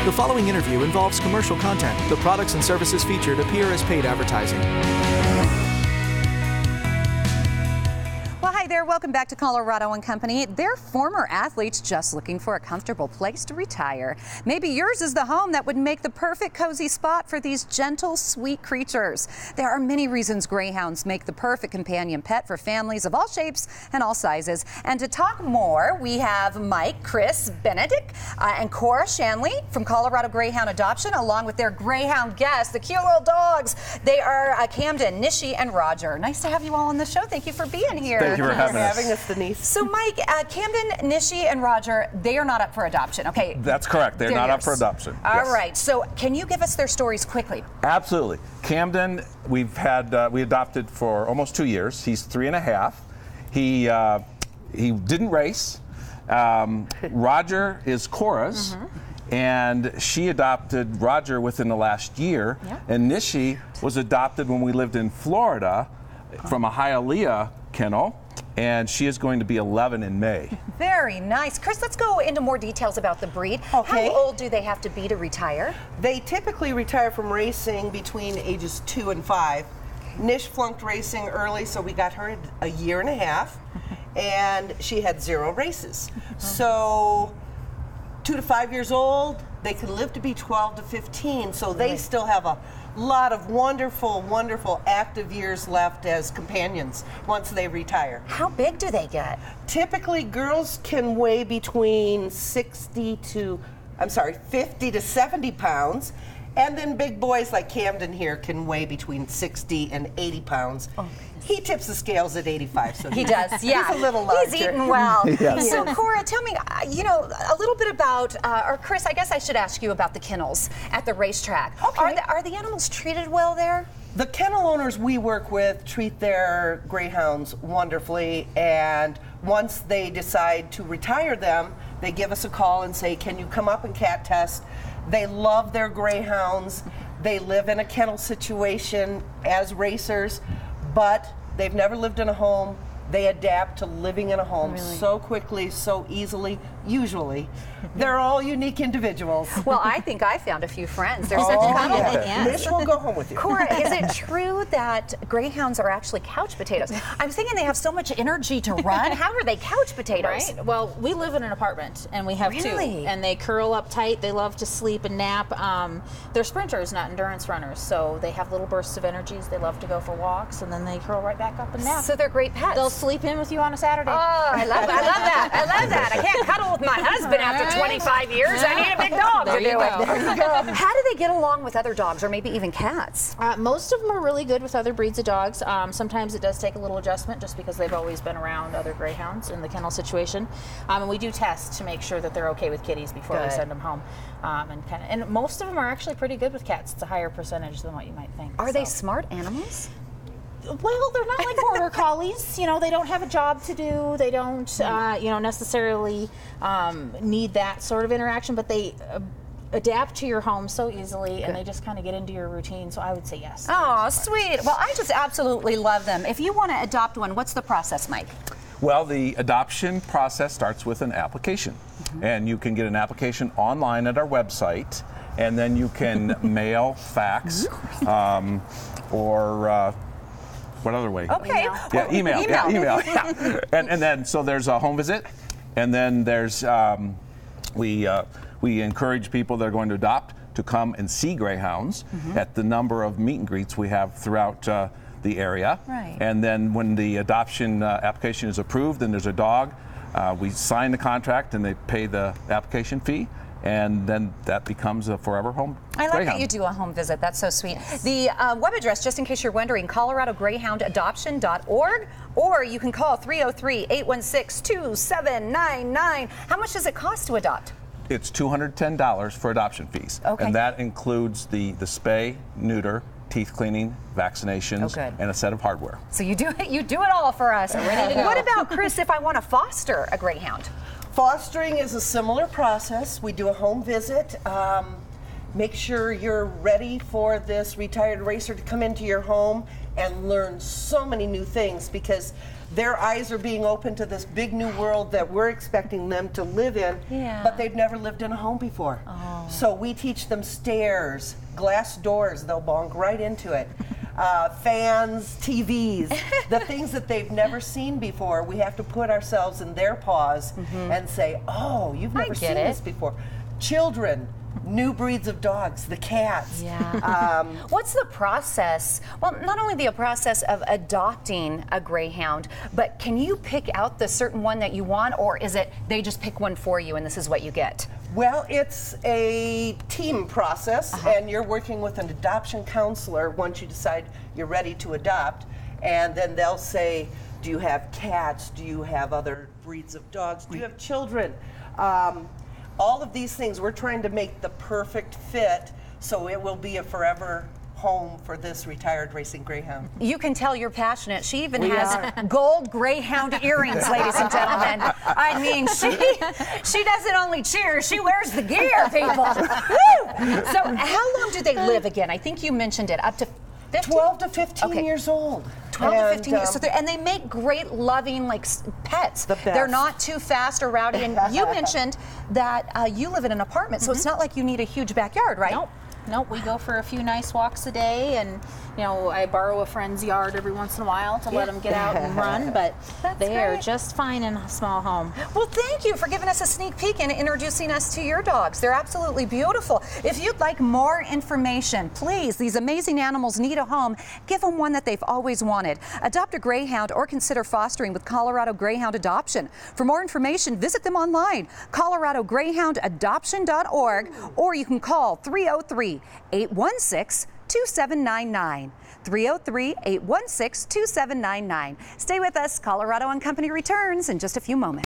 The following interview involves commercial content. The products and services featured appear as paid advertising. Hi there, welcome back to Colorado and Company. They're former athletes just looking for a comfortable place to retire. Maybe yours is the home that would make the perfect cozy spot for these gentle, sweet creatures. There are many reasons greyhounds make the perfect companion pet for families of all shapes and all sizes. And to talk more, we have Mike, Chris, Benedict, and Cora Shanley from Colorado Greyhound Adoption, along with their Greyhound guests, the cute little dogs. They are Camden, Nishi, and Roger. Nice to have you all on the show. Thank you for being here. Thank you for having us, Denise. So, Mike, Camden, Nishi, and Roger, they are not up for adoption, okay? That's correct. They're not up for adoption. All right. So, can you give us their stories quickly? Absolutely. Camden, we adopted for almost 2 years. He's 3.5. He didn't race. Roger is Cora's. And she adopted Roger within the last year. Yeah. And Nishi was adopted when we lived in Florida from a Hialeah kennel. And she is going to be 11 in May. Very nice. Chris, let's go into more details about the breed. Okay. How old do they have to be to retire? They typically retire from racing between ages 2 and 5. Nish flunked racing early, so we got her at 1.5 years, and she had 0 races. So 2 to 5 years old, they can live to be 12 to 15, so they still have a lot of wonderful, wonderful active years left as companions once they retire. How big do they get? Typically, girls can weigh between 50 to 70 pounds. And then big boys like Camden here can weigh between 60 and 80 pounds. Oh, he tips the scales at 85, so he does. Yeah, he's a little larger. He's eating well. Yeah. So, Cora, tell me, a little bit about, or Chris, I guess I should ask you about the kennels at the racetrack. Okay. Are the animals treated well there? The kennel owners we work with treat their greyhounds wonderfully, and once they decide to retire them, they give us a call and say, can you come up and cat test? They love their greyhounds. They live in a kennel situation as racers, but they've never lived in a home. They adapt to living in a home so quickly, so easily, usually. They're all unique individuals. Well, I think I found a few friends. They're such a cuddle. Nish will go home with you. Cora, is it true that greyhounds are actually couch potatoes? I'm thinking they have so much energy to run. How are they couch potatoes? Right. Well, we live in an apartment, and we have 2. And they curl up tight. They love to sleep and nap. They're sprinters, not endurance runners, so they have little bursts of energies. They love to go for walks, and then they curl right back up and nap. So they're great pets. They'll sleep in with you on a Saturday. Oh, I love that. I love that. I can't cuddle with my husband after 25 years. I need a big dog to do it. How do they get along with other dogs, or maybe even cats? Most of them are really good with other breeds of dogs. Sometimes it does take a little adjustment just because they've always been around other greyhounds in the kennel situation. And we do test to make sure that they're okay with kitties before we send them home. And most of them are actually pretty good with cats. It's a higher percentage than what you might think. Are they smart animals? Well, they're not like border collies. You know, they don't have a job to do. They don't, necessarily need that sort of interaction, but they adapt to your home so easily, and they just kind of get into your routine. So I would say yes. Oh, sweet. Well, I just absolutely love them. If you want to adopt one, what's the process, Mike? Well, the adoption process starts with an application. And you can get an application online at our website, and then you can mail, fax, or what other way? Okay. Email. Email. And then, so there's a home visit, and then there's, we encourage people that are going to adopt to come and see greyhounds at the number of meet and greets we have throughout the area. Right. And then when the adoption application is approved and there's a dog, we sign the contract and they pay the application fee. And then that becomes a forever home. I like that you do a home visit. That's so sweet. Yes. The web address, just in case you're wondering, coloradogreyhoundadoption.org, or you can call 303-816-2799. How much does it cost to adopt? It's $210 for adoption fees. Okay. And that includes the spay, neuter, teeth cleaning, vaccinations, and a set of hardware. So you do it all for us. Ready to go. What about, Chris, if I want to foster a greyhound? Fostering is a similar process. We do a home visit. Make sure you're ready for this retired racer to come into your home and learn so many new things, because their eyes are being opened to this big new world that we're expecting them to live in, but they've never lived in a home before. So we teach them stairs, glass doors, they'll bonk right into it. Fans, TVs, the things that they've never seen before, we have to put ourselves in their paws and say, oh, you've never seen this before. Children, new breeds of dogs, the cats. Yeah. What's the process? Well, not only the process of adopting a Greyhound, but can you pick out the certain one that you want, or is it they just pick one for you and this is what you get? Well, it's a team process, and you're working with an adoption counselor once you decide you're ready to adopt, and then they'll say, do you have cats? Do you have other breeds of dogs? Do you have children? All of these things, we're trying to make the perfect fit so it will be a forever home for this retired racing Greyhound. You can tell you're passionate. She even has gold Greyhound earrings, ladies and gentlemen. I mean, she doesn't only cheer, she wears the gear, people. Woo! So how long do they live again? I think you mentioned it, up to 15? 12 to 15 years old. 12 to 15 years. So and they make great, loving, like, pets. The best. They're not too fast or rowdy. And you mentioned that you live in an apartment, so it's not like you need a huge backyard, right? Nope, we go for a few nice walks a day, and I borrow a friend's yard every once in a while to let them get out and run, but they are just fine in a small home. Well, thank you for giving us a sneak peek and introducing us to your dogs. They're absolutely beautiful. If you'd like more information, please, these amazing animals need a home. Give them one that they've always wanted. Adopt a Greyhound or consider fostering with Colorado Greyhound Adoption. For more information, visit them online, coloradogreyhoundadoption.org, or you can call 303-816-2799. 303-816-2799. Stay with us. Colorado and Company returns in just a few moments.